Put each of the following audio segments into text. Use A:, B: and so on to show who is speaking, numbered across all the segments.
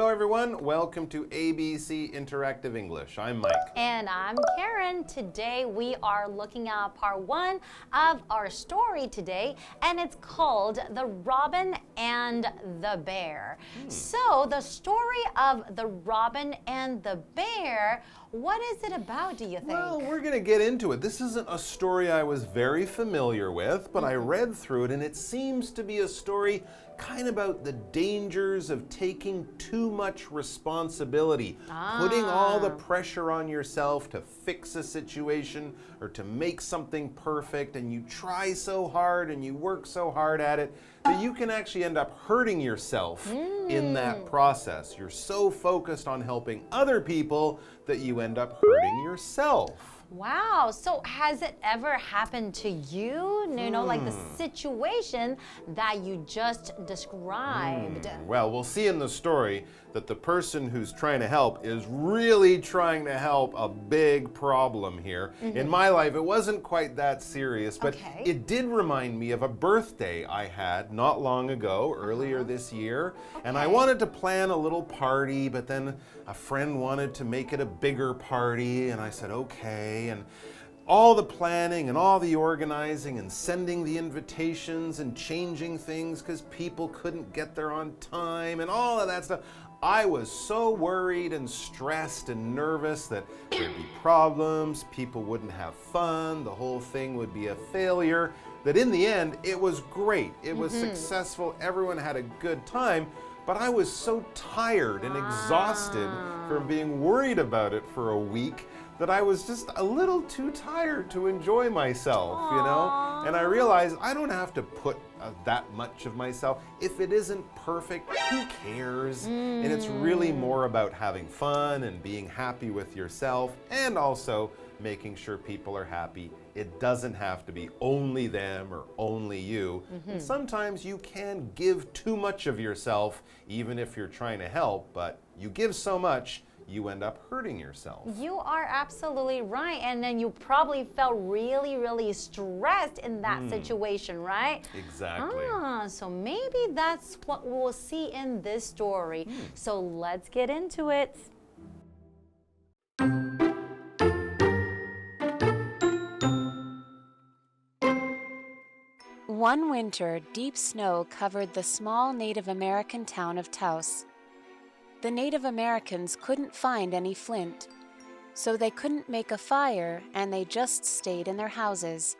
A: Hello everyone, welcome to ABC Interactive English. I'm Mike.
B: And I'm Karen. Today we are looking at part 1 of our story today, and it's called The Robin and the Bear. So the story of the Robin and the Bear, what is it about, do you think?
A: Well, we're going to get into it. This isn't a story I was very familiar with, but I read through it and it seems to be a story kind of about the dangers of taking too much responsibility, putting all the pressure on yourself to fix a situation or to make something perfect, and you try so hard and you work so hard at it that you can actually end up hurting yourself in that process. You're so focused on helping other people that you end up hurting yourself.
B: Wow, so has it ever happened to you? You know, like the situation that you just described.
A: Well, we'll see in the story that the person who's trying to help is really trying to help a big problem here. In my life, it wasn't quite that serious, but it did remind me of a birthday I had not long ago, earlier this year. And I wanted to plan a little party, but then a friend wanted to make it a bigger party, and I said, okay. And all the planning and all the organizing and sending the invitations and changing things because people couldn't get there on time and all of that stuff. I was so worried and stressed and nervous that there'd be problems, people wouldn't have fun, the whole thing would be a failure, that in the end, it was great. It was successful, everyone had a good time, but I was so tired and exhausted from being worried about it for a week that I was just a little too tired to enjoy myself, you know? And I realized I don't have to put that much of myself. If it isn't perfect, who cares? And it's really more about having fun and being happy with yourself and also making sure people are happy. It doesn't have to be only them or only you. And sometimes you can give too much of yourself, even if you're trying to help, but you give so much, you end up hurting yourself.
B: You are absolutely right. And then you probably felt really, really stressed in that situation, right?
A: Exactly.
B: So maybe that's what we'll see in this story. So let's get into it.
C: One winter, deep snow covered the small Native American town of Taos. The Native Americans couldn't find any flint, so they couldn't make a fire and they just stayed in their houses.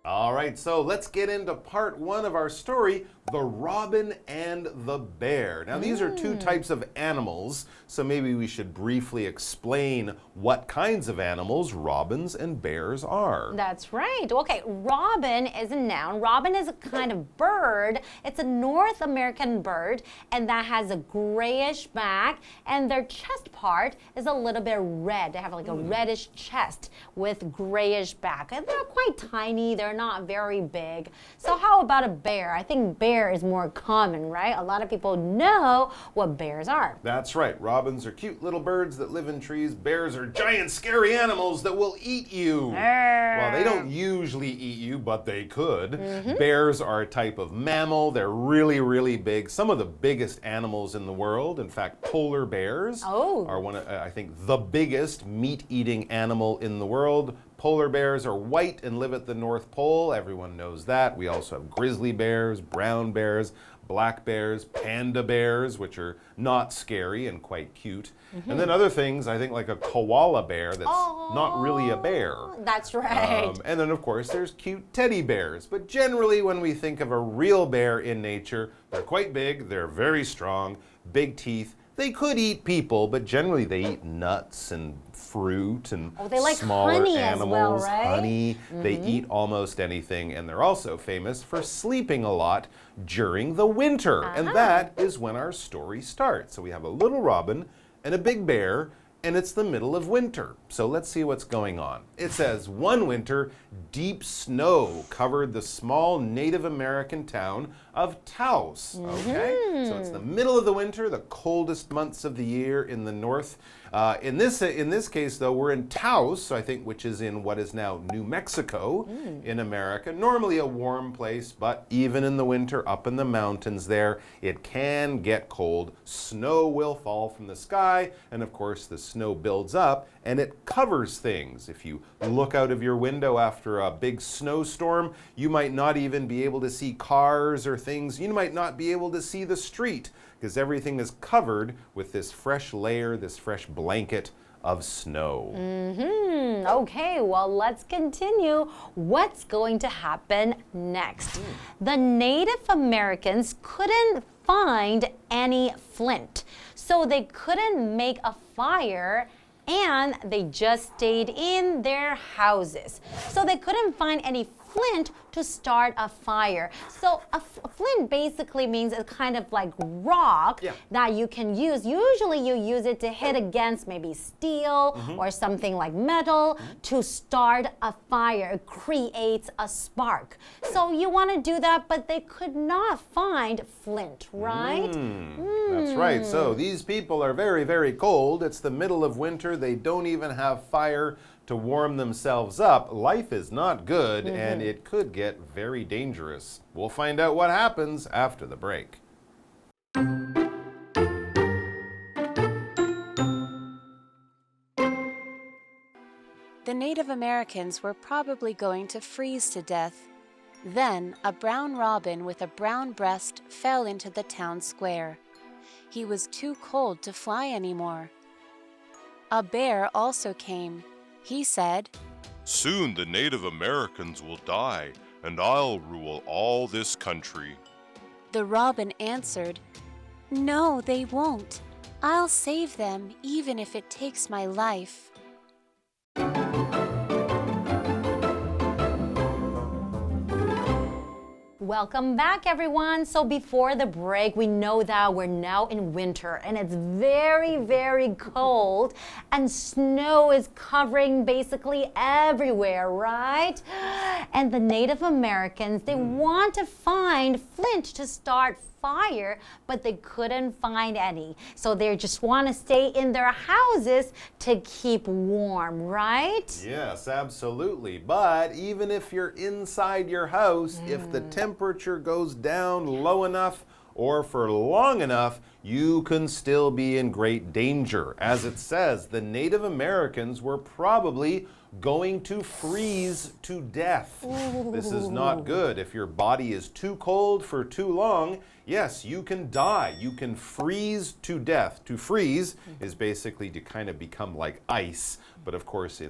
A: All right, so let's get into part 1 of our story, The Robin and the Bear. Now, these are two types of animals, so maybe we should briefly explain what kinds of animals robins and bears are.
B: That's right. Okay, robin is a noun. Robin is a kind of bird. It's a North American bird, and that has a grayish back, and their chest part is a little bit red. They have like a reddish chest with grayish back. And they're quite tiny. They're not very big. So how about a bear? I think bear is more common, right? A lot of people know what bears are.
A: That's right. Robins are cute little birds that live in trees. Bears are giant, scary animals that will eat you. Well, they don't usually eat you, but they could. Bears are a type of mammal. They're really, really big. Some of the biggest animals in the world. In fact, polar bears are one of, I think, the biggest meat-eating animal in the world. Polar bears are white and live at the North Pole. Everyone knows that. We also have grizzly bears, brown bears, black bears, panda bears, which are not scary and quite cute. And then other things, I think like a koala bear that's not really a bear.
B: That's right.
A: And then, of course, there's cute teddy bears. But generally, when we think of a real bear in nature, they're quite big, they're very strong, big teeth. They could eat people, but generally they eat nuts and fruit and
B: they like
A: smaller
B: honey
A: animals,
B: as well, right?
A: honey. They eat almost anything, and they're also famous for sleeping a lot during the winter. And that is when our story starts. So we have a little robin and a big bear, and it's the middle of winter. So let's see what's going on. It says, one winter, deep snow covered the small Native American town of Taos. Okay, so it's the middle of the winter, the coldest months of the year in the North In this case, though, we're in Taos, I think, which is in what is now New Mexico in America. Normally a warm place, but even in the winter up in the mountains there, it can get cold. Snow will fall from the sky, and of course the snow builds up and it covers things. If you look out of your window after a big snowstorm, you might not even be able to see cars or things. You might not be able to see the street because everything is covered with this fresh layer, this fresh blanket of snow.
B: Okay, well, let's continue. What's going to happen next? The Native Americans couldn't find any flint, so they couldn't make a fire, and they just stayed in their houses. So they couldn't find any flint to start a fire. So a flint basically means a kind of like rock that you can use. Usually you use it to hit against maybe steel or something like metal to start a fire. It creates a spark. So you want to do that, but they could not find flint, right?
A: That's right. So these people are very, very cold. It's the middle of winter. They don't even have fire to warm themselves up. Life is not good, and it could get very dangerous. We'll find out what happens after the break.
C: The Native Americans were probably going to freeze to death. Then a brown robin with a brown breast fell into the town square. He was too cold to fly anymore. A bear also came. He said,
D: "Soon the Native Americans will die, and I'll rule all this country."
C: The robin answered, "No, they won't. I'll save them even if it takes my life."
B: Welcome back, everyone. So before the break, we know that we're now in winter and it's very, very cold and snow is covering basically everywhere, right? And the Native Americans, they want to find flint to start fire, but they couldn't find any. So they just want to stay in their houses to keep warm, right?
A: Yes, absolutely. But even if you're inside your house, if the temperature goes down low enough or for long enough, you can still be in great danger. As it says, the Native Americans were probably going to freeze to death. This is not good. If your body is too cold for too long, yes, you can die. You can freeze to death. To freeze is basically to kind of become like ice. But of course,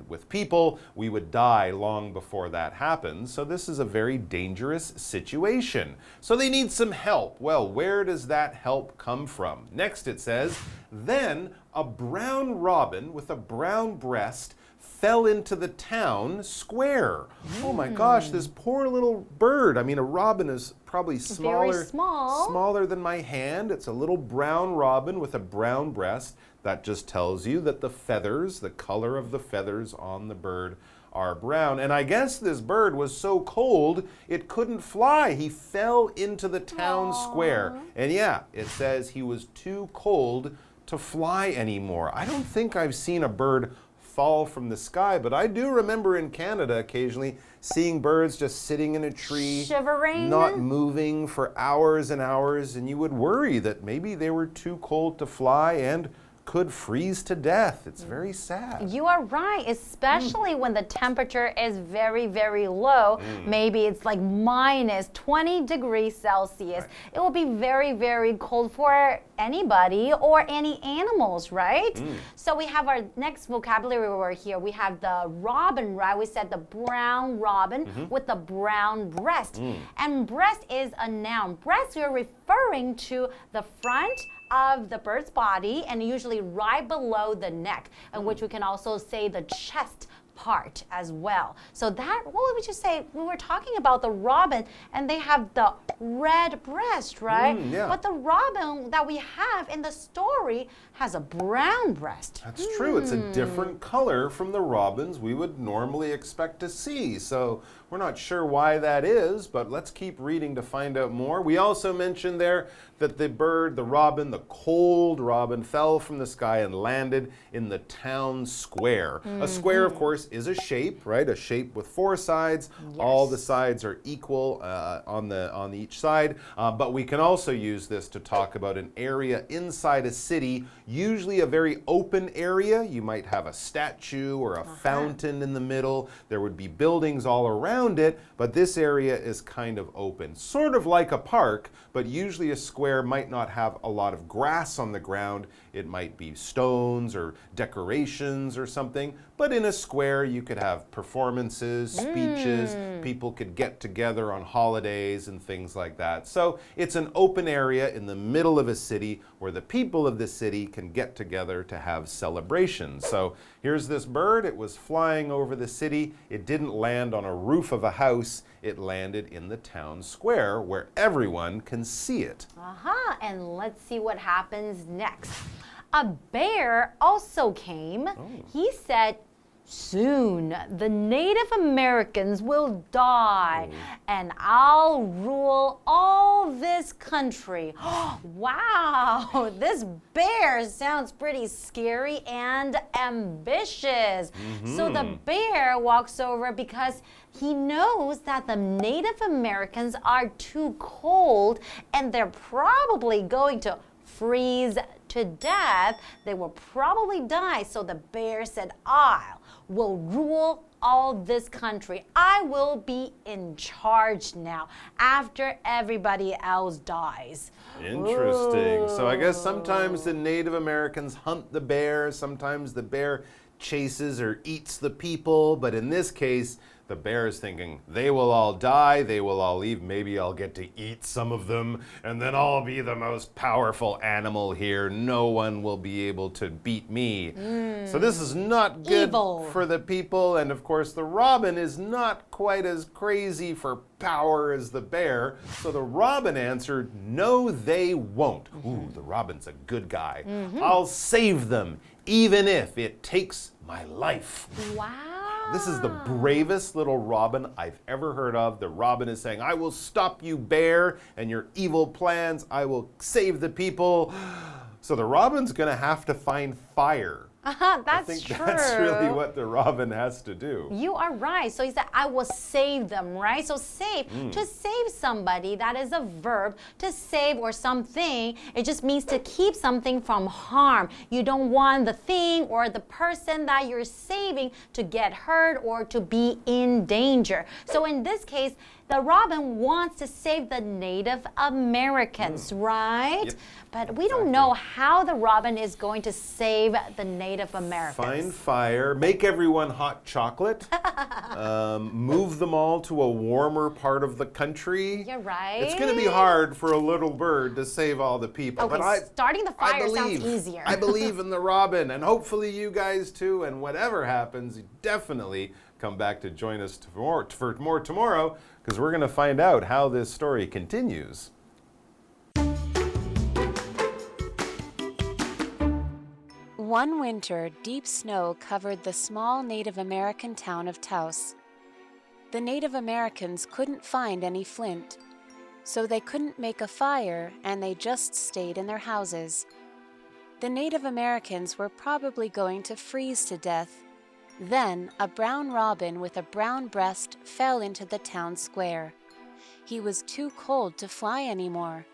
A: with people, we would die long before that happens. So this is a very dangerous situation. So they need some help. Well, where does that help come from? Next it says, then a brown robin with a brown breast fell into the town square. Oh my gosh, this poor little bird. I mean, a robin is probably smaller than my hand. It's a little brown robin with a brown breast. That just tells you that the feathers, the color of the feathers on the bird are brown. And I guess this bird was so cold, it couldn't fly. He fell into the town square. And yeah, it says he was too cold to fly anymore. I don't think I've seen a bird fall from the sky, but I do remember in Canada occasionally seeing birds just sitting in a tree,
B: shivering,
A: not moving for hours and hours, and you would worry that maybe they were too cold to fly and could freeze to death. It's very sad.
B: You are right, especially when the temperature is very, very low. Maybe it's like minus 20 degrees Celsius. It will be very, very cold for anybody or any animals, right? So we have our next vocabulary word here. We have the robin, right? We said the brown robin with the brown breast. And breast is a noun. Breast, you're referring to the front of the bird's body and usually right below the neck, in which we can also say the chest part as well. So that, what would you say? We were talking about the robin and they have the red breast, right?
A: Yeah.
B: But the robin that we have in the story has a brown breast.
A: That's true. It's a different color from the robins we would normally expect to see. So we're not sure why that is, but let's keep reading to find out more. We also mentioned there that the bird, the robin, the cold robin, fell from the sky and landed in the town square. A square, of course, is a shape, right? A shape with 4 sides.
B: Yes.
A: All the sides are equal on each side. But we can also use this to talk about an area inside a city, usually a very open area. You might have a statue or a fountain in the middle. There would be buildings all around it, but this area is kind of open. Sort of like a park, but usually a square might not have a lot of grass on the ground. It might be stones or decorations or something. But in a square, you could have performances, speeches, people could get together on holidays and things like that. So it's an open area in the middle of a city where the people of the city can get together to have celebrations. So here's this bird. It was flying over the city. It didn't land on a roof of a house. It landed in the town square where everyone can see it.
B: And let's see what happens next. A bear also came. He said, soon the Native Americans will die and I'll rule all this country. Wow, this bear sounds pretty scary and ambitious. So the bear walks over because he knows that the Native Americans are too cold and they're probably going to freeze to death. They will probably die. So the bear said, I will rule all this country. I will be in charge now after everybody else dies.
A: Interesting. So I guess sometimes the Native Americans hunt the bear. Sometimes the bear chases or eats the people. But in this case, the bear is thinking, they will all die, they will all leave, maybe I'll get to eat some of them, and then I'll be the most powerful animal here. No one will be able to beat me. So this is not good for the people, and of course the robin is not quite as crazy for power as the bear. So the robin answered, no, they won't. Ooh, the robin's a good guy. I'll save them, even if it takes my life.
B: Wow.
A: This is the bravest little robin I've ever heard of. The robin is saying, I will stop you, bear, and your evil plans. I will save the people. So the robin's going to have to find fire.
B: That's
A: I think
B: true.
A: that's really what the robin has to do.
B: You are right. So he said, I will save them, right? So save, to save somebody, that is a verb. To save or something, it just means to keep something from harm. You don't want the thing or the person that you're saving to get hurt or to be in danger. So in this case, the robin wants to save the Native Americans, right?
A: Yep.
B: But we don't know how the robin is going to save the Native Americans.
A: Find fire, make everyone hot chocolate, move them all to a warmer part of the country.
B: You're right.
A: It's going to be hard for a little bird to save all the people.
B: Okay,
A: but
B: starting the fire sounds easier.
A: I believe in the robin, and hopefully you guys too. And whatever happens, definitely come back to join us for more tomorrow, because we're going to find out how this story continues.
C: One winter, deep snow covered the small Native American town of Taos. The Native Americans couldn't find any flint, so they couldn't make a fire and they just stayed in their houses. The Native Americans were probably going to freeze to death. Then a brown robin with a brown breast fell into the town square. He was too cold to fly anymore.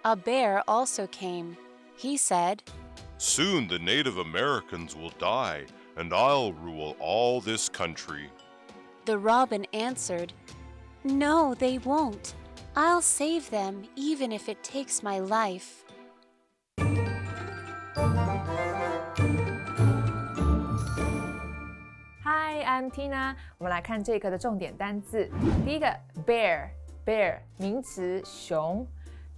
C: A bear also came. He said,
D: Soon the Native Americans will die, and I'll rule all this country.
C: The robin answered, No, they won't. I'll save them, even if it takes my life.
E: Hi, I'm Tina. 我们来看这一课的重点单字。第一个 bear 名词熊。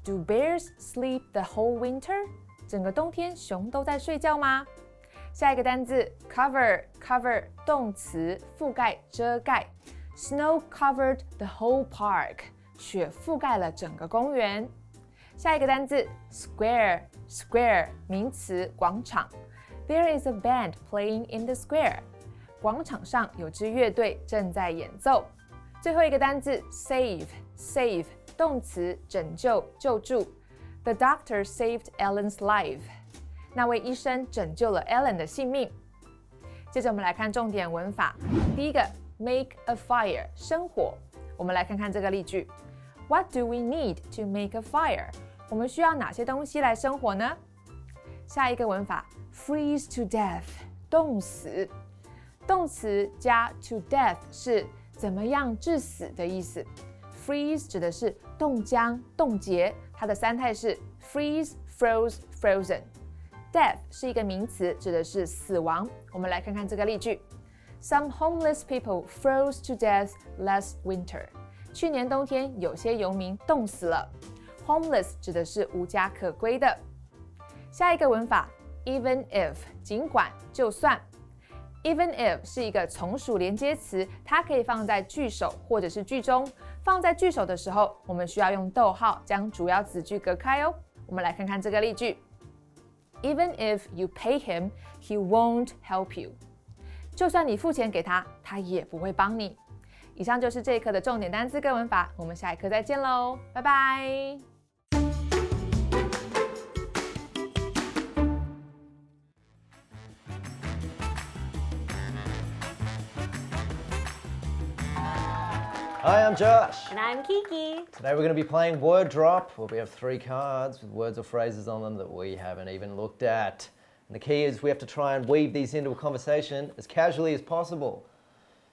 E: Do bears sleep the whole winter? 整个冬天熊都在睡觉吗？下一个单字 cover 动词覆盖遮盖。Snow covered the whole park. 雪覆盖了整个公园。下一个单字 square Square 名词，广场。There is a band playing in the square. 广场上有支乐队正在演奏。最后一个单字 save 动词，拯救、救助。The doctor saved Ellen's life. 那位医生拯救了 Ellen 的性命。接着我们来看重点文法。第一个 make a fire 生火。我们来看看这个例句。What do we need to make a fire? 我们需要哪些东西来生火呢？下一个文法 freeze to death 冻死。动词加 to death 是怎么样致死的意思。freeze 指的是冻僵、冻结，它的三态是 freeze, froze, frozen。Death 是一个名词，指的是死亡。我们来看看这个例句 ：Some homeless people froze to death last winter. 去年冬天，有些游民冻死了。Homeless 指的是无家可归的。下一个文法 ，even if 尽管、就算。Even if 是一个从属连接词，它可以放在句首或者是句中。放在句首的时候，我们需要用逗号将主要子句隔开哦。我们来看看这个例句。Even if you pay him, he won't help you. 就算你付钱给他，他也不会帮你。以上就是这一课的重点单词跟文法，我们下一课再见喽，拜拜。
F: Hi, I'm Josh.
B: And I'm Kiki.
F: Today we're going to be playing Word Drop, where we have 3 cards with words or phrases on them that we haven't even looked at. And the key is we have to try and weave these into a conversation as casually as possible.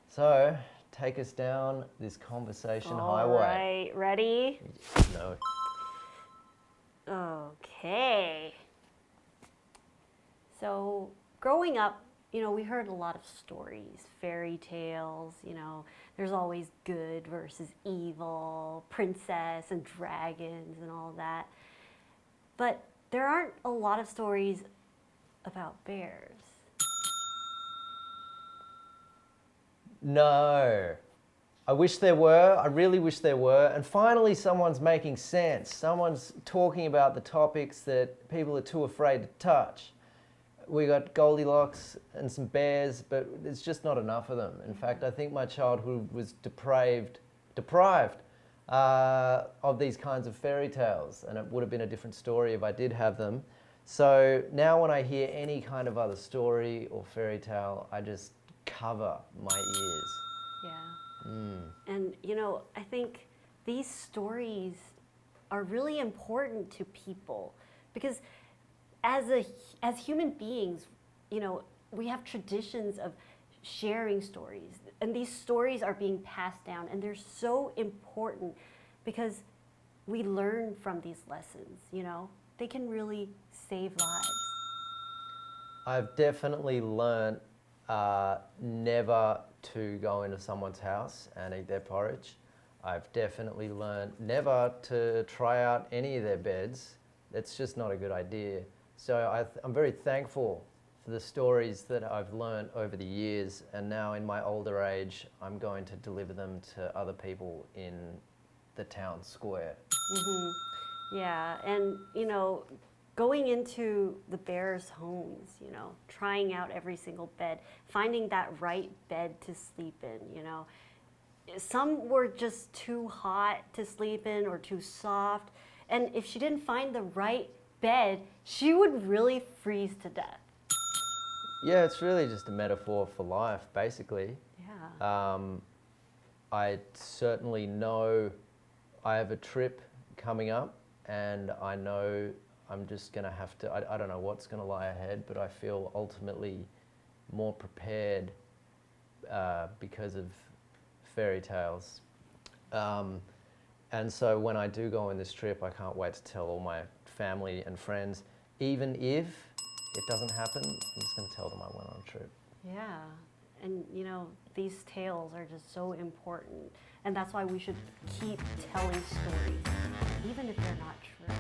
F: So, take us down this conversation highway.
B: All right, ready?
F: No.
B: Okay. So, growing up, we heard a lot of stories, fairy tales, there's always good versus evil, princess and dragons and all that. But there aren't a lot of stories about bears.
F: No. I wish there were. I really wish there were. And finally, someone's making sense. Someone's talking about the topics that people are too afraid to touch. We got Goldilocks and some bears, but there's just not enough of them. In fact, I think my childhood was deprived of these kinds of fairy tales, and it would have been a different story if I did have them. So now when I hear any kind of other story or fairy tale, I just cover my ears.
B: Yeah. And, I think these stories are really important to people because as human beings, we have traditions of sharing stories, and these stories are being passed down, and they're so important because we learn from these lessons, They can really save lives.
F: I've definitely learned never to go into someone's house and eat their porridge. I've definitely learned never to try out any of their beds. That's just not a good idea. So I'm very thankful for the stories that I've learned over the years, and now in my older age, I'm going to deliver them to other people in the town square.
B: Mm-hmm. Yeah, and going into the bears' homes, trying out every single bed, finding that right bed to sleep in, Some were just too hot to sleep in or too soft, and if she didn't find the right bed, she would really freeze to death.
F: Yeah, it's really just a metaphor for life, basically.
B: Yeah.
F: I certainly know I have a trip coming up, and I know I'm just going to have to, I don't know what's going to lie ahead, but I feel ultimately more prepared because of fairy tales. And so when I do go on this trip, I can't wait to tell all my family and friends. Even if it doesn't happen, I'm just going to tell them I went on a trip.
B: Yeah, and these tales are just so important, and that's why we should keep telling stories, even if they're not true.